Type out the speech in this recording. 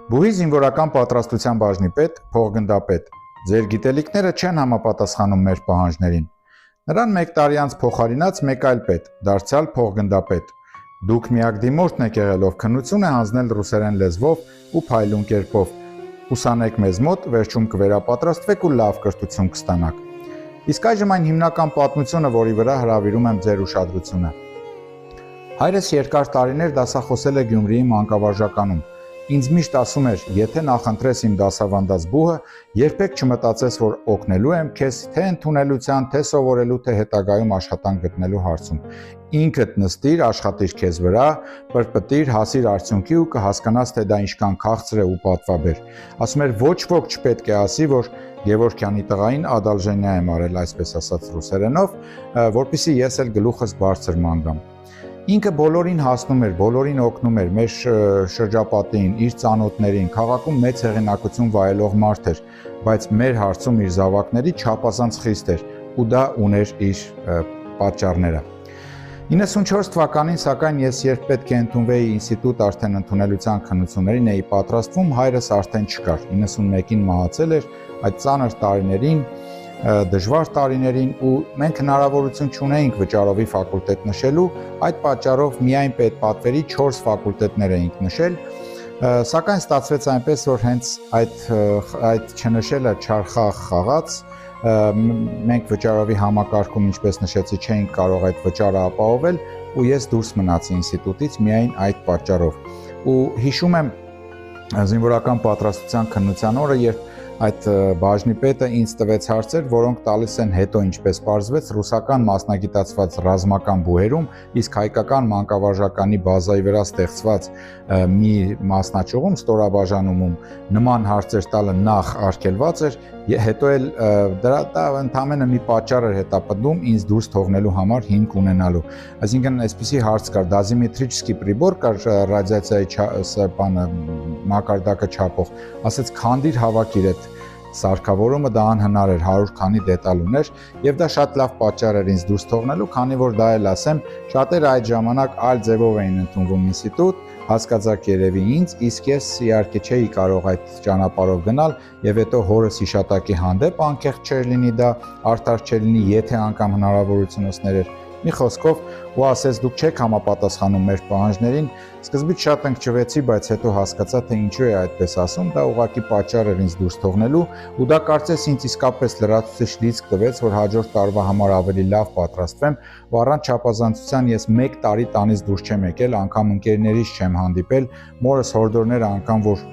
Բուհի զինվորական պատրաստության բաժնի պետ, փոխգնդապետ, ձեր գիտելիքները չեն համապատասխանում մեր պահանջներին։ Նրան 1 տարի անց փոխարինած մեկ այլ պետ, դարձյալ փոխգնդապետ։ Դուք միակ դիմորդն եք եղել, ով քննություն է հանձնել ռուսերեն լեզվով ու փայլուն կերպով։ Ուսանեք մեզ մոտ, վերջում կվերապատրաստվեք ու լավ կրթություն կստանաք։ Իսկ այժմ այն հիմնական պատմությունը, որի վրա հրավիրում եմ ձեր ուշադրությունը։ Հայրս երկար տարիներ դասախոսել է Գյումրիի մանկավարժականում։ Ինձ միշտ ասում էր, եթե նախընտրես իմ դասավանդած բուհը, երբեք չմտածես, որ օգնելու եմ քեզ թե ընդունելության, թե սովորելու, թե հետագայում աշխատանք գտնելու հարցում։ Ինքդ նստիր, աշխատիր քեզ վրա, պրպտիր, հասիր արդյունքի ու կհասկանաս, թե դա ինչքան քաղցր է ու պատվաբեր։ Ասում էր, ոչ ոք չպետք է ասի, որ Գևորգյանի տղային ադալժենիա եմ արել, այսպես ասած ռուսերենով, որպեսզի ես էլ գլուխս բարձր մանգամ։ Ինքը բոլորին հասնում էր, բոլորին օգնում էր, մեր շրջապատին, իր ծանոթներին, քաղաքում մեծ հեղինակություն վայելող մարդ էր, բայց մեր հարցում իր զավակների չափազանց խիստ էր ու դա ուներ իր պատճառները։ 94 թվականին, սակայն ես երբ պետք է ընդունվեի ինստիտուտ արդեն ընդունելության քննություններին էի պատրաստվում, հայրս արդեն չկար, 91-ին մահացել էր, այդ ծանր տարիներին, դժվար տարիներին ու մենք հնարավորություն չունեինք վճարովի ֆակուլտետ նշելու, այդ պատճառով միայն պետպատվերի 4 ֆակուլտետներ էինք նշել, սակայն ստացվեց այնպես, որ հենց այդ չնշելը չարխաղ խաղաց, մենք վճարովի համակարգում, ինչպես նշեցի, չէինք կարող այդ վճարը ապահովել ու ես դուրս մնացի ինստիտուտից միայն այդ պատճառով։ Ու հիշում եմ զինվորական պատրաստության քննության օրը, երբ այդ բաժնի պետը ինձ տվեց հարցեր, որոնք տալիս են հետո ինչպես պարզվեց ռուսական մասնագիտացված ռազմական բուհերում, իսկ հայկական մանկավարժականի բազայի վրա ստեղծված մի մասնաճյուղում, ստորաբաժանումում նման հարցեր տալը նախ արգելված էր, հետո էլ դա ընդամենը մի պատճառ էր հետապնդում ինձ դուրս թողնելու համար հիմք ունենալու։ Այսինքն այսպիսի հարց կար, դազիմետրիչսկի պրիբոր կար ռադիացիայի մակարդակը չափող, ասեց քանդիր հավաքիր այդ սարքավորումը, դա անհնար էր, 100 քանի դետալ ուներ եւ դա շատ լավ պատճառ էր ինձ դուրս թողնելու, քանի որ դա էլ ասեմ, շատերը այդ ժամանակ այլ ձևով էին ընդունվում ինստիտուտ, հասկացակ երևի ինձ, իսկ ես իհարկե չէի կարող այդ ճանապարհով գնալ եւ հետո հորս հիշատակի հանդեպ անկեղծ չէր լինի դա, արդար չէր լինի, եթե անգամ հնարավորությունս ներեր։ Մի խոսքով ու ասես դուք չեք համապատասխանում մեր պահանջներին, սկզբից շատ ընկճվեցի, բայց հետո հասկացա, թե ինչու է այդպես ասում, դա ուղղակի պատճառ էր ինձ դուրս թողնելու ու դա կարծես ինձ իսկապես լրացուցիչ լիցք տվեց, որ հաջորդ տարվա համար ավելի լավ պատրաստվեմ, ու առանց չափազանցության ես 1 տարի տանից դուրս չեմ եկել, անգամ ընկերներիս չեմ հանդիպել, մորս հորդորները անգամ որ